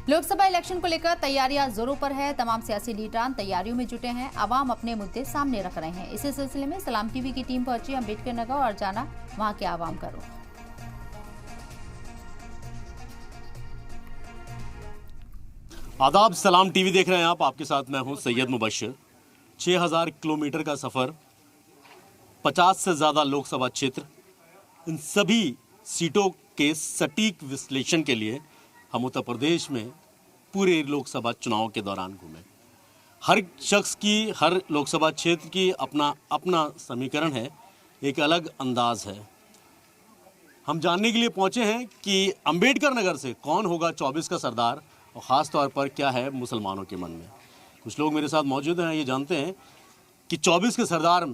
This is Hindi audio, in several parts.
लोकसभा इलेक्शन को लेकर तैयारियां जोरों पर है। तमाम सियासी लीडरान तैयारियों में जुटे हैं। आवाम अपने मुद्दे सामने रख रहे हैं। इसी सिलसिले में सलाम टीवी की टीम पहुंची अम्बेडकर नगर और जाना वहां के आवाम का रुख। आदाब, सलाम टीवी देख रहे हैं आप। आपके साथ मैं हूं सैयद मुबशर। 6000 किलोमीटर का सफर, 50 से ज्यादा लोकसभा क्षेत्र, इन सभी सीटों के सटीक विश्लेषण के लिए हम उत्तर प्रदेश में पूरे लोकसभा चुनाव के दौरान घूमे। हर शख्स की, हर लोकसभा क्षेत्र की अपना अपना समीकरण है, एक अलग अंदाज है। हम जानने के लिए पहुंचे हैं कि अम्बेडकर नगर से कौन होगा 24 का सरदार और ख़ास तौर पर क्या है मुसलमानों के मन में। कुछ लोग मेरे साथ मौजूद हैं, ये जानते हैं कि 24 के सरदार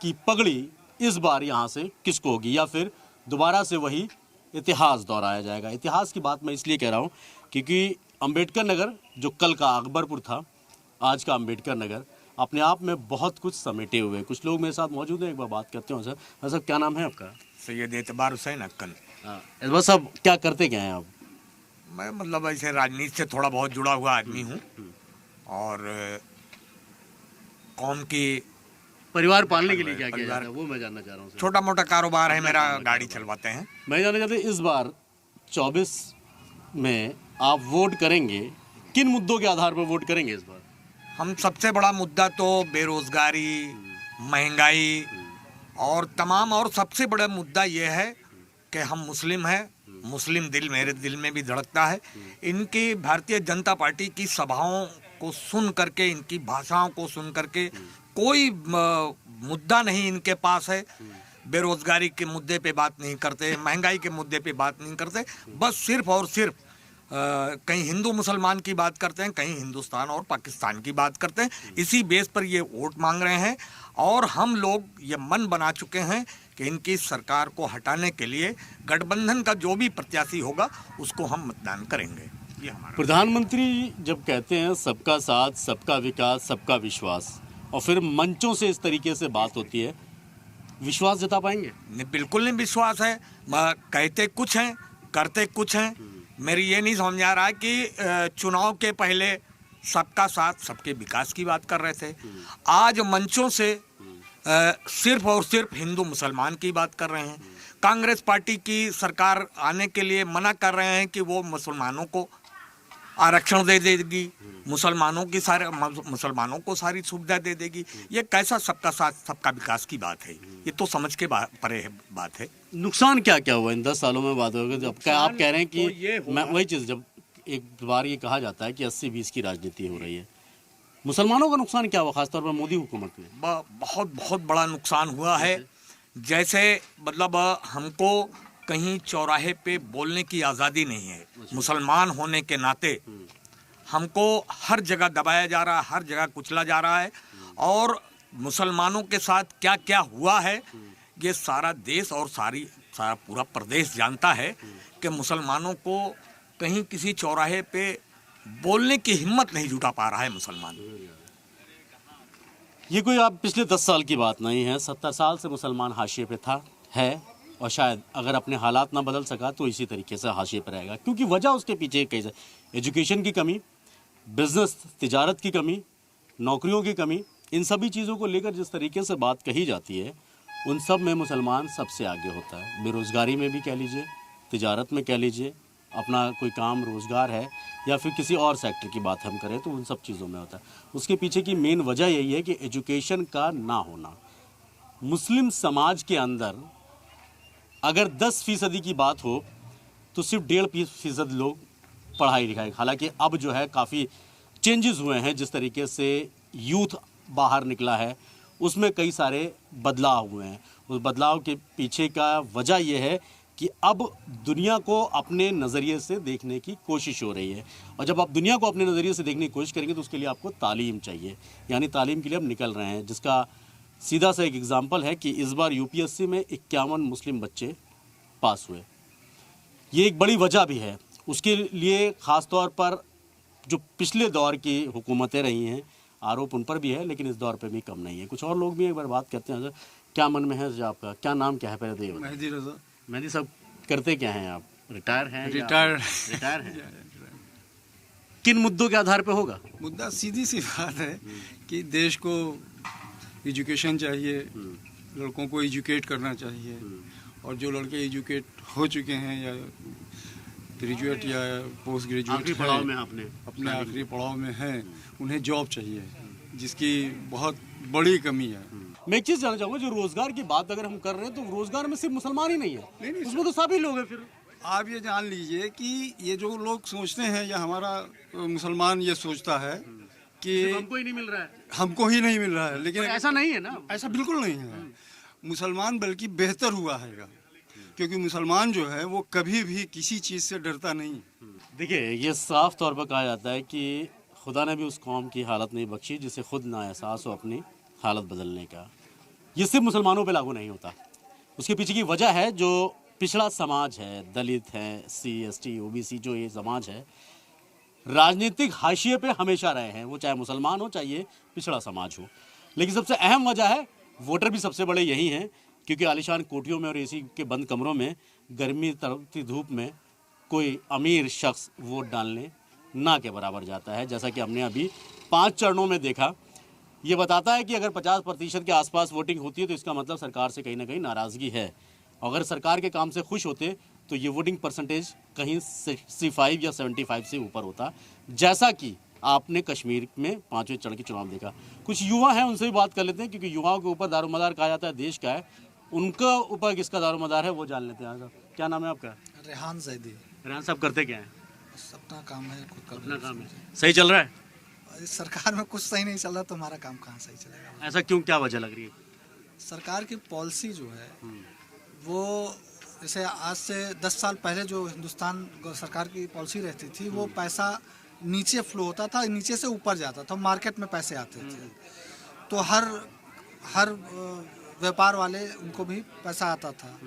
की पगड़ी इस बार यहाँ से किसको होगी, या फिर दोबारा से वही इतिहास दोहराया जाएगा। इतिहास की बात मैं इसलिए कह रहा हूँ क्योंकि अम्बेडकर नगर जो कल का अकबरपुर था, आज का अम्बेडकर नगर अपने आप में बहुत कुछ समेटे हुए। कुछ लोग मेरे साथ मौजूद हैं, एक बार बात करते हैं। सर, सर क्या नाम है आपका? सैयद एतबार हुसैन अक्कल। एतबार साहब, क्या करते क्या हैं आप? मैं मतलब ऐसे राजनीति से थोड़ा बहुत जुड़ा हुआ आदमी हूँ और कौम की परिवार पालने के लिए क्या किया जाता है वो मैं जानना चाह रहा हूँ। छोटा मोटा कारोबार है मेरा, गाड़ी चलवाते हैं। मैं जानना चाहता हूँ इस बार 24 में आप वोट करेंगे, किन मुद्दों के आधार पर वोट करेंगे इस बार? हम सबसे बड़ा मुद्दा तो बेरोजगारी, महंगाई और तमाम, और सबसे बड़ा मुद्दा ये है कि हम मुस्लिम हैं। मुस्लिम दिल मेरे दिल में भी धड़कता है। इनकी भारतीय जनता पार्टी की सभाओं को सुन करके, इनकी भाषाओं को सुन करके कोई मुद्दा नहीं इनके पास है। बेरोजगारी के मुद्दे पे बात नहीं करते, महंगाई के मुद्दे पे बात नहीं करते, बस सिर्फ और सिर्फ कहीं हिंदू मुसलमान की बात करते हैं, कहीं हिंदुस्तान और पाकिस्तान की बात करते हैं। इसी बेस पर ये वोट मांग रहे हैं और हम लोग ये मन बना चुके हैं कि इनकी सरकार को हटाने के लिए गठबंधन का जो भी प्रत्याशी होगा उसको हम मतदान करेंगे। ये हमारा प्रधानमंत्री जब कहते हैं सबका साथ, सबका विकास, सबका विश्वास, और फिर मंचों से इस तरीके से बात होती है, विश्वास जता पाएंगे? नहीं, बिल्कुल नहीं विश्वास है। कहते कुछ हैं, करते कुछ हैं। मेरी ये नहीं समझ आ रहा है कि चुनाव के पहले सबका साथ, सबके विकास की बात कर रहे थे, आज मंचों से सिर्फ और सिर्फ हिंदू मुसलमान की बात कर रहे हैं। कांग्रेस पार्टी की सरकार आने के लिए मना कर रहे हैं कि वो मुसलमानों को आरक्षण दे देगी, मुसलमानों को सारी सुविधा दे देगी। ये कैसा सबका साथ सबका विकास की बात है? ये तो समझ के परे है बात है। नुकसान क्या क्या हुआ इन 10 सालों में? बात होगी जब आप कह रहे हैं कि तो मैं वही चीज़, जब एक बार ये कहा जाता है कि 80-20 की राजनीति हो रही है, मुसलमानों का नुकसान क्या हुआ खासतौर पर मोदी हुकूमत में? बहुत बहुत बड़ा नुकसान हुआ है। जैसे मतलब हमको कहीं चौराहे पे बोलने की आज़ादी नहीं है। मुसलमान होने के नाते हमको हर जगह दबाया जा रहा है, हर जगह कुचला जा रहा है। और मुसलमानों के साथ क्या क्या हुआ है ये सारा देश और सारा पूरा प्रदेश जानता है कि मुसलमानों को कहीं किसी चौराहे पे बोलने की हिम्मत नहीं जुटा पा रहा है मुसलमान। ये कोई आप पिछले 10 साल की बात नहीं है। 70 साल से मुसलमान हाशिए पे है और शायद अगर अपने हालात ना बदल सका तो इसी तरीके से हाशिए पर रहेगा, क्योंकि वजह उसके पीछे कई एजुकेशन की कमी, बिजनेस तिजारत की कमी, नौकरियों की कमी, इन सभी चीज़ों को लेकर जिस तरीके से बात कही जाती है उन सब में मुसलमान सबसे आगे होता है। बेरोज़गारी में भी कह लीजिए, तिजारत में कह लीजिए, अपना कोई काम रोज़गार है, या फिर किसी और सेक्टर की बात हम करें तो उन सब चीज़ों में होता है। उसके पीछे की मेन वजह यही है कि एजुकेशन का ना होना। मुस्लिम समाज के अंदर अगर 10% की बात हो तो सिर्फ 1.5% लोग पढ़ाई लिखाई, हालांकि अब जो है काफ़ी चेंजेस हुए हैं। जिस तरीके से यूथ बाहर निकला है उसमें कई सारे बदलाव हुए हैं। उस बदलाव के पीछे का वजह यह है कि अब दुनिया को अपने नज़रिए से देखने की कोशिश हो रही है, और जब आप दुनिया को अपने नज़रिए से देखने की कोशिश करेंगे तो उसके लिए आपको तालीम चाहिए, यानी तालीम के लिए अब निकल रहे हैं। जिसका सीधा सा एक एग्जाम्पल है कि इस बार यूपीएससी में 51 मुस्लिम बच्चे पास हुए। ये एक बड़ी वजह भी है। उसके लिए ख़ास तौर पर जो पिछले दौर की हुकूमतें रही हैं, आरोप उन पर भी है, लेकिन इस दौर पे भी कम नहीं है। कुछ और लोग भी एक बार बात करते हैं। सर, क्या मन में है आपका? क्या नाम क्या है? पहले तो ये मेहदी रज़ा। मेहदी साहब, करते क्या हैं आप? रिटायर हैं? रिटायर हैं? किन मुद्दों के आधार पे होगा? मुद्दा सीधी सी बात है कि देश को एजुकेशन चाहिए, लड़कों को एजुकेट करना चाहिए, और जो लड़के एजुकेट हो चुके हैं या ग्रेजुएट या पोस्ट ग्रेजुएट पड़ाव में अपने आखिरी पड़ाव में हैं, उन्हें जॉब चाहिए, जिसकी बहुत बड़ी कमी है। मैं एक चीज़ जानना चाहूँगा, जो रोजगार की बात अगर हम कर रहे हैं तो रोजगार में सिर्फ मुसलमान ही नहीं है, उसमें तो सभी लोग हैं। फिर आप ये जान लीजिए कि ये जो लोग सोचते हैं या हमारा मुसलमान ये सोचता है कि हमको ही नहीं मिल रहा है, हमको ही नहीं मिल रहा है, लेकिन ऐसा नहीं है ना, ऐसा बिल्कुल नहीं है। मुसलमान बल्कि बेहतर हुआ है, क्योंकि मुसलमान जो है वो कभी भी किसी चीज़ से डरता नहीं। देखिए, ये साफ तौर पर कहा जाता है कि खुदा ने भी उस कौम की हालत नहीं बख्शी जिसे खुद ना एहसास हो अपनी हालत बदलने का। ये सिर्फ मुसलमानों पे लागू नहीं होता, उसके पीछे की वजह है जो पिछड़ा समाज है, दलित हैं, SC ST OBC, जो ये समाज है राजनीतिक हाशिए पे हमेशा रहे हैं, वो चाहे मुसलमान हो चाहे ये पिछड़ा समाज हो। लेकिन सबसे अहम वजह है, वोटर भी सबसे बड़े यही हैं, क्योंकि आलीशान कोठियों में और AC के बंद कमरों में गर्मी तड़पती धूप में कोई अमीर शख्स वोट डालने ना के बराबर जाता है। जैसा कि हमने अभी 5 चरणों में देखा, ये बताता है कि अगर 50% के आसपास वोटिंग होती है तो इसका मतलब सरकार से कहीं ना कहीं नाराज़गी है। अगर सरकार के काम से खुश होते तो ये वोटिंग परसेंटेज कहीं 65 या 75 से ऊपर होता, जैसा कि आपने कश्मीर में 5वें चरण के चुनाव देखा। कुछ युवा हैं, उनसे भी बात कर लेते हैं, क्योंकि युवाओं के ऊपर दारोमदार कहा जाता है देश का है, उनका ऊपर किसका दारोमदार है वो जान लेते हैं। क्या नाम है आपका? रेहान जैदी। रेहान साहब करते क्या हैं? अपना काम है, अपना काम है। सही चल रहा है? सरकार में कुछ सही नहीं चल रहा तो हमारा काम कहाँ सही चलेगा? ऐसा क्यों, क्या वजह लग रही है? सरकार की पॉलिसी जो है वो, जैसे आज से 10 साल पहले जो हिंदुस्तान सरकार की पॉलिसी रहती थी, वो पैसा नीचे फ्लो होता था, नीचे से ऊपर जाता था, मार्केट में पैसे आते थे, तो हर व्यापार वाले उनको भी पैसा आता था।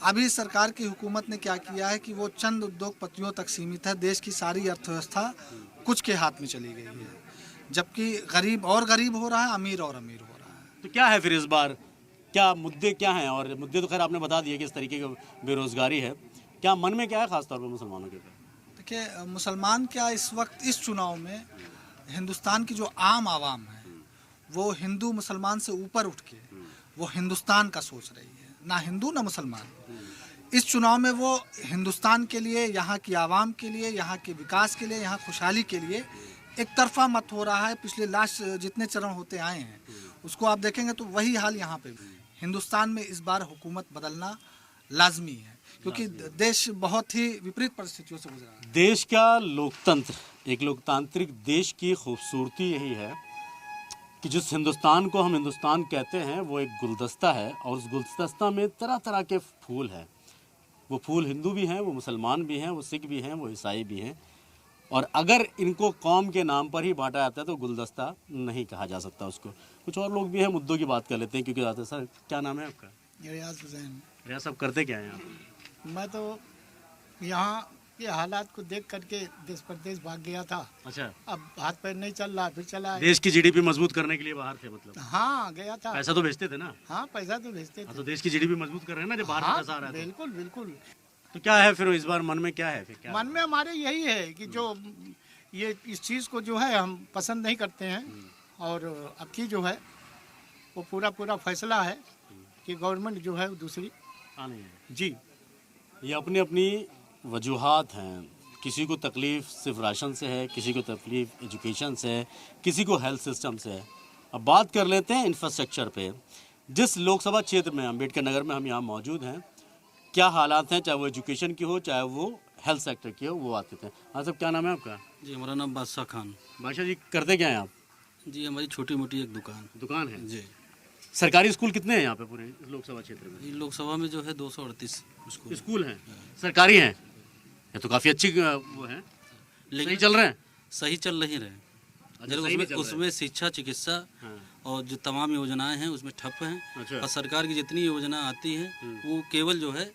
अभी सरकार की हुकूमत ने क्या किया है कि वो चंद उद्योगपतियों तक सीमित है, देश की सारी अर्थव्यवस्था कुछ के हाथ में चली गई है, जबकि गरीब और गरीब हो रहा है, अमीर और अमीर हो रहा है। तो क्या है फिर इस बार, क्या मुद्दे क्या हैं? और मुद्दे तो खैर आपने बता दिए कि इस तरीके की बेरोजगारी है, क्या मन में क्या है खासतौर पर मुसलमानों के? देखिए, मुसलमान क्या इस वक्त इस चुनाव में हिंदुस्तान की जो आम आवाम है वो हिंदू मुसलमान से ऊपर उठ के वो हिंदुस्तान का सोच रही है, ना हिंदू ना मुसलमान। इस चुनाव में वो हिंदुस्तान के लिए, यहाँ की आवाम के लिए, यहाँ के विकास के लिए, यहाँ खुशहाली के लिए एक तरफा मत हो रहा है। पिछले लास्ट जितने चरण होते आए हैं उसको आप देखेंगे तो वही हाल यहाँ पे भी। हिंदुस्तान में इस बार हुकूमत बदलना लाजमी है, क्योंकि देश बहुत ही विपरीत परिस्थितियों से गुजरा है। देश का लोकतंत्र, एक लोकतांत्रिक देश की खूबसूरती यही है कि जिस हिंदुस्तान को हम हिंदुस्तान कहते हैं वो एक गुलदस्ता है, और उस गुलदस्ता में तरह तरह के फूल हैं। वो फूल हिंदू भी हैं, वो मुसलमान भी हैं, वो सिख भी हैं, वो ईसाई भी हैं, और अगर इनको कौम के नाम पर ही बांटा जाता है तो गुलदस्ता नहीं कहा जा सकता उसको। कुछ और लोग भी हैं, मुद्दों की बात कर लेते हैं, क्योंकि आते सर क्या नाम है आपका? रियाज हुसैन। रियाज साहब करते क्या हैं आप? मैं तो यहाँ के हालात को देख करके देश परदेश भाग गया था। अच्छा, अब हाथ पैर नहीं चल रहा, फिर चला। देश की GDP मजबूत करने के लिए बाहर थे मतलब? हाँ, गया था। पैसा तो भेजते थे ना? हाँ, पैसा तो भेजते थे। तो देश की GDP मजबूत कर रहे हैं ना, जब बाहर हाँ, पैसा आ रहा है। बिल्कुल बिल्कुल। तो क्या है फिर इस बार मन में क्या है? फिर क्या मन में हमारे यही है कि जो ये इस चीज़ को जो है हम पसंद नहीं करते हैं, और अब की जो है वो पूरा फैसला है कि गवर्नमेंट जो है दूसरी आनी है जी। ये अपनी अपनी वजूहात हैं। किसी को तकलीफ़ सिर्फ राशन से है, किसी को तकलीफ़ एजुकेशन से है, किसी को हेल्थ सिस्टम से है। अब बात कर लेते हैं इंफ्रास्ट्रक्चर पे। जिस लोकसभा क्षेत्र में अम्बेडकर नगर में हम यहाँ मौजूद हैं, क्या हालात हैं, चाहे वो एजुकेशन की हो चाहे वो हेल्थ सेक्टर की हो, वो आते थे। हाँ साहब, क्या नाम है आपका? जी, हमारा नाम बादशाह खान। बादशाह जी, करते क्या हैं आप? जी, हमारी छोटी मोटी एक दुकान है जी। सरकारी स्कूल कितने हैं यहाँ पे पूरे लोकसभा क्षेत्र में? ये लोकसभा में जो है 238 स्कूल हैं, सरकारी हैं। ये तो काफ़ी अच्छी वो है, लेकिन सही चल रहे हैं। सही चल नहीं रहे। अच्छा, उसमें शिक्षा, चिकित्सा और जो तमाम योजनाएं हैं उसमें ठप हैं। अच्छा। और सरकार की जितनी योजना आती हैं वो केवल जो है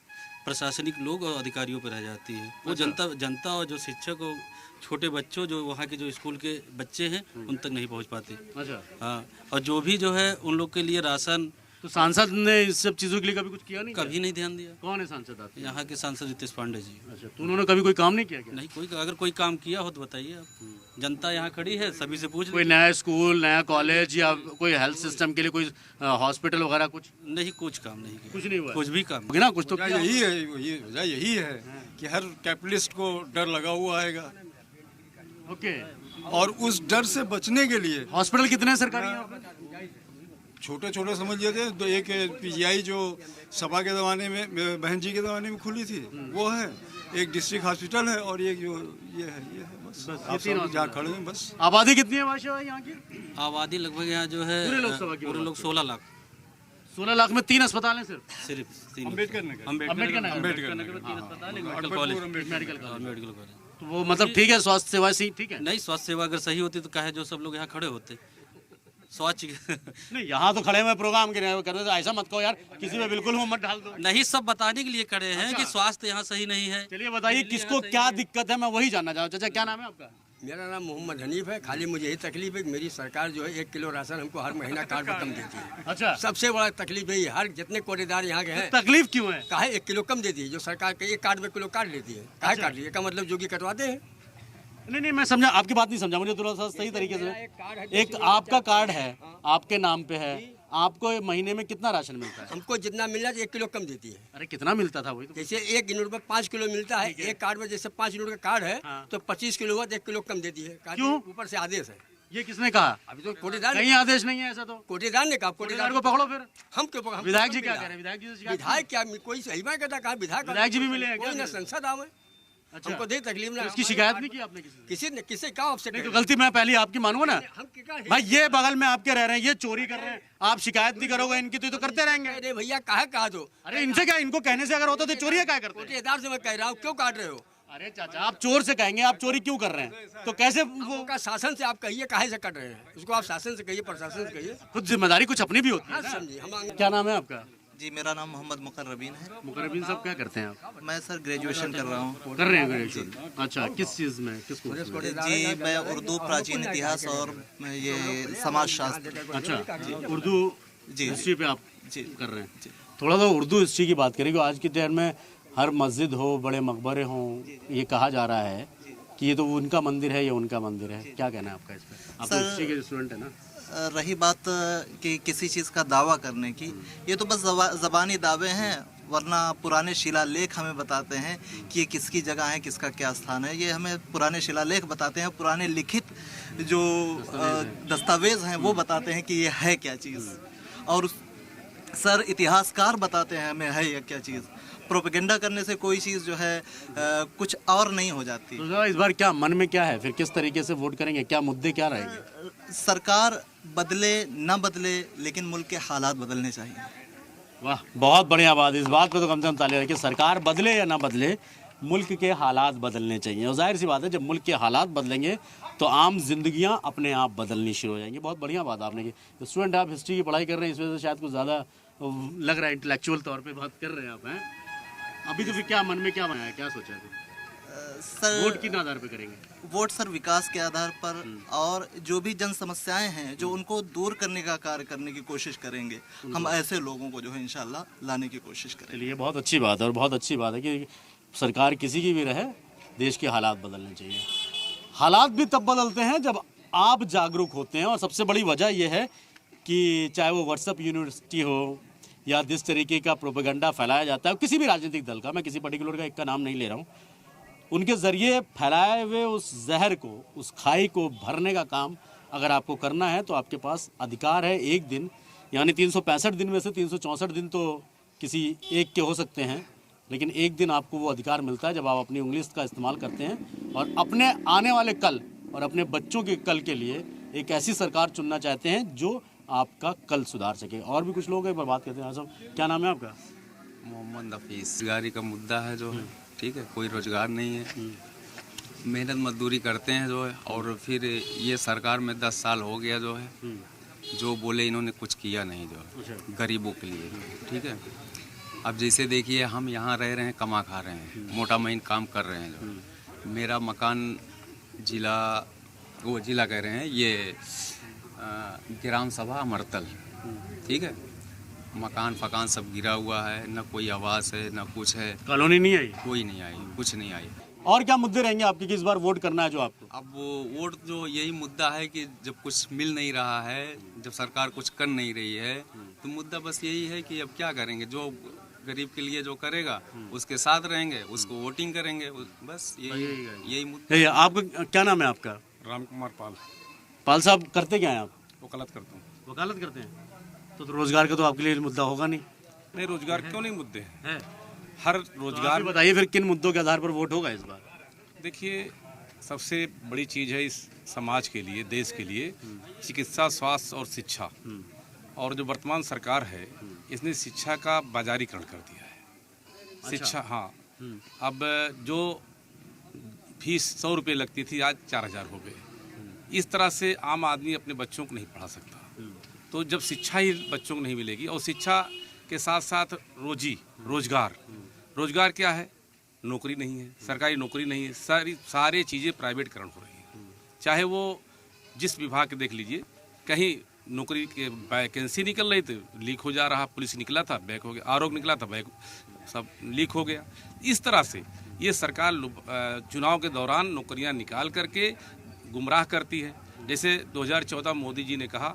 प्रशासनिक लोग और अधिकारियों पर रह जाती है। वो जनता और जो शिक्षक और छोटे बच्चों, जो वहाँ के जो स्कूल के बच्चे हैं उन तक नहीं पहुँच पाते। अच्छा। हाँ, और जो भी जो है उन लोग के लिए राशन, तो सांसद ने इस सब चीज़ों के लिए कभी कुछ किया नहीं? कभी नहीं ध्यान दिया। कौन है सांसद आपके? यहाँ के सांसद रितेश पांडे जी। अच्छा, तो उन्होंने कभी कोई काम नहीं किया क्या? नहीं, कोई अगर कोई काम किया हो तो बताइए आप। जनता यहाँ खड़ी है, सभी से पूछ कोई नया स्कूल, नया कॉलेज या कोई हेल्थ सिस्टम के लिए कोई हॉस्पिटल वगैरह कुछ? नहीं, कुछ काम नहीं किया। कुछ नहीं हुआ? कुछ भी काम होगा ना, कुछ तो वजह यही है, वजह यही है कि हर कैपिटलिस्ट को डर लगा हुआ आएगा, ओके। और उस डर से बचने के लिए हॉस्पिटल कितने हैं सरकारी यहाँ पे? छोटे छोटे समझ लेते तो एक पीजीआई जो सपा के ज़माने में, बहन जी के ज़माने में खुली थी, वो है, एक डिस्ट्रिक्ट हॉस्पिटल है, और एक जो ये है बस आप सब जहाँ खड़े हैं बस। आबादी कितनी है भाषा यहाँ की? आबादी लगभग यहाँ जो है पूरे लोकसभा की पूरे लोग 16 लाख। 16 लाख में 3 अस्पताल हैं सिर्फ? तीन। अम्बेडकर नगर में 3 अस्पताल है, मेडिकल कॉलेज। Medical college. तो वो मतलब ठीक है, स्वास्थ्य सेवा सही ठीक है? नहीं, स्वास्थ्य सेवा अगर सही होती तो काहे जो सब लोग यहाँ खड़े होते। स्वास्थ्य नहीं, यहाँ तो खड़े हुए प्रोग्राम के कर रहे, तो ऐसा मत कहो यार, किसी में बिल्कुल मुंह मत डाल दो। नहीं, सब बताने के लिए खड़े हैं कि स्वास्थ्य यहाँ सही नहीं है। चलिए बताइए किसको क्या दिक्कत है, मैं वही जानना चाहूँ। चाचा क्या नाम है आपका? मेरा नाम मोहम्मद हनीफ है। खाली मुझे यही तकलीफ है कि मेरी सरकार जो है 1 किलो राशन हमको हर महीना कार्ड पर कम देती है। अच्छा, सबसे बड़ा तकलीफ यही है। हर जितने कोटेदार यहाँ के हैं, तकलीफ क्यों है? काहे 1 किलो कम देती है, जो सरकार के 1 कार्ड में किलो काट लेती है। काहे काट ली है का मतलब जोगी कटवाते हैं। नहीं, मैं समझा, आपकी बात नहीं समझा, मुझे थोड़ा सा सही तरीके से। एक आपका कार्ड है, आपके नाम पे है, आपको महीने में कितना राशन मिलता है? हमको जितना मिलना चाहिए 1 किलो कम देती है। अरे कितना मिलता था वही तो? जैसे 1 यूनिट में 5 किलो मिलता है, एक कार्ड में जैसे 5 यूनिट का कार्ड है, तो 25 किलो हुआ तो 1 किलो कम देती है। क्यों? ऊपर से आदेश है। ये किसने कहा? अभी तो कोटेदार कहीं आदेश नहीं है ऐसा तो। कोटेदार ने कहा, कोटेदार को पकड़ो फिर। हम क्यों पकड़? विधायक जी क्या कह रहे हैं? विधायक जी से शिकायत विधायक क्या, कोई सही में कहता, कहा विधायक जी भी मिले हैं क्या? कोई ना संसद आवे। अच्छा, हमको दे तकलीफ ना। इसकी शिकायत नहीं की आपने किसी से? किसी ने किससे क्या ऑफसेट? नहीं तो गलती मैं पहली आपकी मानूंगा ना हम क्या भाई। ये बगल में आपके रह रहे हैं, ये चोरी कर रहे हैं, आप शिकायत नहीं करोगे इनकी तो ये तो करते रहेंगे। अरे भैया कहा दो। अरे इनसे क्या, इनको कहने से अगर होता तो चोरी क्या करते? कोटेदार से मैं कह रहा हूँ, क्यों काट रहे हो? अरे चाचा, आप चोर से कहेंगे आप चोरी क्यों कर रहे हैं, तो कैसे वो का शासन से आप कहिए काहे से कट रहे हैं, उसको आप शासन से कहिए, प्रशासन से कहिए। खुद जिम्मेदारी कुछ अपनी भी होती है ना। समझिए हम। क्या नाम है आपका? जी, मेरा नाम मोहम्मद मुकर्रबीन है। मुकर्रबीन साहब क्या करते हैं आप? मैं सर ग्रेजुएशन कर रहा हूँ। कर रहे हैं ग्रेजुएशन? अच्छा, किस चीज़ में, किस कोर्स में? जी, मैं उर्दू, प्राचीन इतिहास और ये समाज शास्त्र। अच्छा, उर्दू जी हिस्ट्री पे आप जी कर रहे हैं। थोड़ा सा उर्दू हिस्ट्री की बात करेंगे। आज के टाइम में हर मस्जिद हो, बड़े मकबरे हों, ये कहा जा रहा है कि ये तो उनका मंदिर है, ये उनका मंदिर है। क्या कहना है आपका इस पर? आप तो हिस्ट्री के स्टूडेंट है ना। रही बात कि किसी चीज़ का दावा करने की, ये तो बस ज़बानी दावे हैं, वरना पुराने शिलालेख हमें बताते हैं कि ये किसकी जगह है, किसका क्या स्थान है। ये हमें पुराने शिलालेख बताते हैं, पुराने लिखित जो दस्तावेज हैं वो बताते हैं कि ये है क्या चीज़। और सर इतिहासकार बताते हैं हमें है या क्या चीज़। प्रोपेगेंडा करने से कोई चीज़ जो है कुछ और नहीं हो जाती। तो इस बार क्या मन में क्या है, फिर किस तरीके से वोट करेंगे, क्या मुद्दे क्या रहेंगे? सरकार बदले ना बदले, लेकिन मुल्क के हालात बदलने चाहिए। वाह, बहुत बढ़िया बात। इस बात पे तो कम से कम ताली रखिए। सरकार बदले या ना बदले, मुल्क के हालात बदलने चाहिए। और जाहिर सी बात है, जब मुल्क के हालात बदलेंगे तो आम जिंदगियां अपने आप बदलनी शुरू हो जाएंगी। बहुत बढ़िया बात आपने की। स्टूडेंट आप हिस्ट्री की पढ़ाई कर रहे हैं, इस वजह से शायद कुछ ज़्यादा लग रहा है, इंटेलेक्चुअल तौर पर बात कर रहे हैं आप, हैं? अभी तो फिर क्या मन में क्या बनाया, क्या सोचा है? सर वोट किन आधार पे करेंगे? वोट सर विकास के आधार पर, और जो भी जन समस्याएं हैं जो उनको दूर करने का कार्य करने की कोशिश करेंगे। हम ऐसे लोगों को जो है इंशाल्लाह लाने की कोशिश करेंगे। चलिए, बहुत अच्छी बात है। और बहुत अच्छी बात है कि सरकार किसी की भी रहे, देश के हालात बदलने चाहिए। हालात भी तब बदलते हैं जब आप जागरूक होते हैं। और सबसे बड़ी वजह यह है कि चाहे वो व्हाट्सएप यूनिवर्सिटी हो या जिस तरीके का प्रोपेगेंडा फैलाया जाता है किसी भी राजनीतिक दल का, मैं किसी पर्टिकुलर का एक का नाम नहीं ले रहा हूँ, उनके ज़रिए फैलाए हुए उस जहर को, उस खाई को भरने का काम अगर आपको करना है तो आपके पास अधिकार है। एक दिन, यानी 365 दिन में से 364 दिन तो किसी एक के हो सकते हैं, लेकिन एक दिन आपको वो अधिकार मिलता है जब आप अपनी उंगली का इस्तेमाल करते हैं और अपने आने वाले कल और अपने बच्चों के कल के लिए एक ऐसी सरकार चुनना चाहते हैं जो आपका कल सुधार सके। और भी कुछ लोग हैं, बात करते हैं। सब क्या नाम है आपका? मोहम्मद हफीज़। रोजगारी का मुद्दा है जो है, ठीक है, कोई रोजगार नहीं है, मेहनत मजदूरी करते हैं जो है, और फिर ये सरकार में 10 साल हो गया जो है, जो बोले इन्होंने कुछ किया नहीं जो है गरीबों के लिए, ठीक है। अब जैसे देखिए हम यहाँ रह रहे हैं, कमा खा रहे हैं, मोटा महीन काम कर रहे हैं जो। मेरा मकान जिला कह रहे हैं ये ग्राम सभा अमरतल, ठीक है। मकान फकान सब गिरा हुआ है, न कोई आवास है न कुछ है। कॉलोनी नहीं आई? कोई नहीं आई, कुछ नहीं आई। और क्या मुद्दे रहेंगे आपके कि इस बार वोट करना है जो आपको? अब वो वोट जो यही मुद्दा है कि जब कुछ मिल नहीं रहा है, जब सरकार कुछ कर नहीं रही है, तो मुद्दा बस यही है कि अब क्या करेंगे। जो गरीब के लिए जो करेगा उसके साथ रहेंगे, उसको वोटिंग करेंगे, बस यही मुद्दा। आपका क्या नाम है आपका? राम कुमार पाल। पाल साहब करते क्या हैं आप? वकालत करता हूँ। वकालत करते हैं तो रोजगार का तो आपके लिए मुद्दा होगा नहीं? नहीं, रोजगार क्यों नहीं मुद्दे हैं? हर रोजगार। बताइए फिर किन मुद्दों के आधार पर वोट होगा इस बार? देखिए, सबसे बड़ी चीज़ है इस समाज के लिए, देश के लिए, चिकित्सा, स्वास्थ्य और शिक्षा। और जो वर्तमान सरकार है इसने शिक्षा का बाजारीकरण कर दिया है। शिक्षा, हाँ, अब जो फीस 100 रुपये लगती थी आज 4000 हो गए। इस तरह से आम आदमी अपने बच्चों को नहीं पढ़ा सकता। तो जब शिक्षा ही बच्चों को नहीं मिलेगी, और शिक्षा के साथ साथ रोजगार क्या है? नौकरी नहीं है, सरकारी नौकरी नहीं है, सारी चीज़ें प्राइवेटकरण हो रही हैं। चाहे वो जिस विभाग के देख लीजिए, कहीं नौकरी के वैकेंसी निकल रही थी, लीक हो जा रहा, पुलिस निकला था बैक हो गया, आरोप निकला था बैक, सब लीक हो गया। इस तरह से ये सरकार चुनाव के दौरान नौकरियां निकाल करके गुमराह करती है। जैसे 2014 मोदी जी ने कहा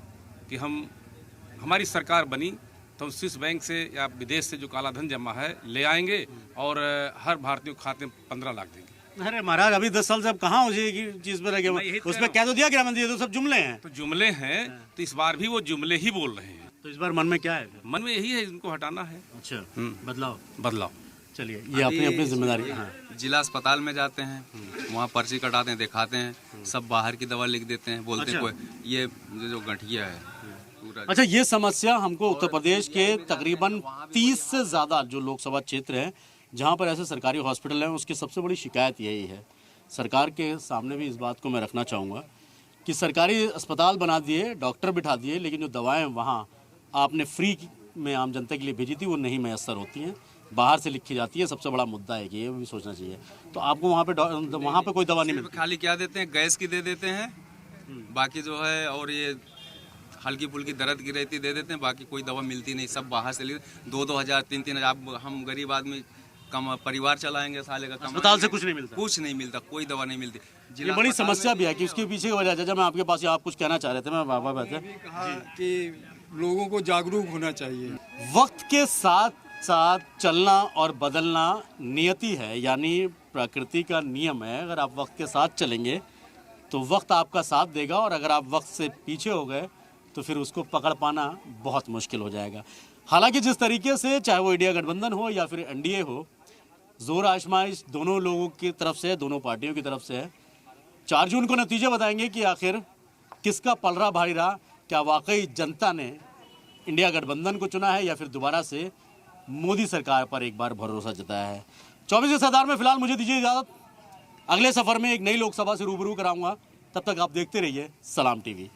कि हमारी सरकार बनी तो हम स्विस बैंक से या विदेश से जो काला धन जमा है ले आएंगे और हर भारतीय को खाते में 15 लाख देंगे। अरे महाराज, अभी 10 साल से अब कहाँ हो जाएगी चीज़ पर? उसमें क्या तो दिया गृह मंत्री, तो सब जुमले हैं। तो जुमले हैं, तो इस बार भी वो जुमले ही बोल रहे हैं। तो इस बार मन में क्या है? मन में यही है, इनको हटाना है। अच्छा, बदलाव। चलिए, ये अपनी जिम्मेदारी। हाँ। जिला अस्पताल में जाते हैं, वहाँ पर्ची कटाते हैं, दिखाते हैं, सब बाहर की दवा लिख देते हैं, बोलते हैं कोई ये जो गठिया है। अच्छा, ये समस्या हमको उत्तर प्रदेश के तकरीबन 30 से ज़्यादा जो लोकसभा क्षेत्र हैं जहाँ पर ऐसे सरकारी हॉस्पिटल हैं, उसकी सबसे बड़ी शिकायत यही है। सरकार के सामने भी इस बात को मैं रखना चाहूँगा कि सरकारी अस्पताल बना दिए, डॉक्टर बिठा दिए, लेकिन जो दवाएँ वहाँ आपने फ्री में आम जनता के लिए भेजी थी वो नहीं मैसर होती हैं, बाहर से लिखी जाती है। सबसे बड़ा मुद्दा है कि ये भी सोचना चाहिए। तो आपको वहाँ पे कोई दवा नहीं मिलती। खाली क्या देते हैं, गैस की दे देते हैं, बाकी जो है, और ये हल्की फुल्की दर्द की रहती दे देते हैं, बाकी कोई दवा मिलती नहीं, सब बाहर से ले 2-2 हज़ार 3-3 हज़ार। हम गरीब आदमी कम परिवार चलाएंगे, साले का अस्पताल से कुछ नहीं मिलता, कोई दवा नहीं मिलती। ये बड़ी समस्या भी है कि उसके पीछे की वजह। जब मैं आपके पास, आप कुछ कहना चाह रहे थे? मैं बाबा बात है कि लोगों को जागरूक होना चाहिए। वक्त के साथ साथ चलना और बदलना नियति है, यानी प्रकृति का नियम है। अगर आप वक्त के साथ चलेंगे तो वक्त आपका साथ देगा, और अगर आप वक्त से पीछे हो गए तो फिर उसको पकड़ पाना बहुत मुश्किल हो जाएगा। हालांकि जिस तरीके से, चाहे वो इंडिया गठबंधन हो या फिर एनडीए हो, जोर आजमाइश दोनों लोगों की तरफ से, दोनों पार्टियों की तरफ से है। 4 जून को नतीजे बताएंगे कि आखिर किसका पलड़ा भारी रहा। क्या वाकई जनता ने इंडिया गठबंधन को चुना है या फिर दोबारा से मोदी सरकार पर एक बार भरोसा जताया है। 24 सदार में फिलहाल मुझे दीजिए इजाज़त। अगले सफ़र में एक नई लोकसभा से रूबरू कराऊंगा। तब तक आप देखते रहिए सलाम टीवी।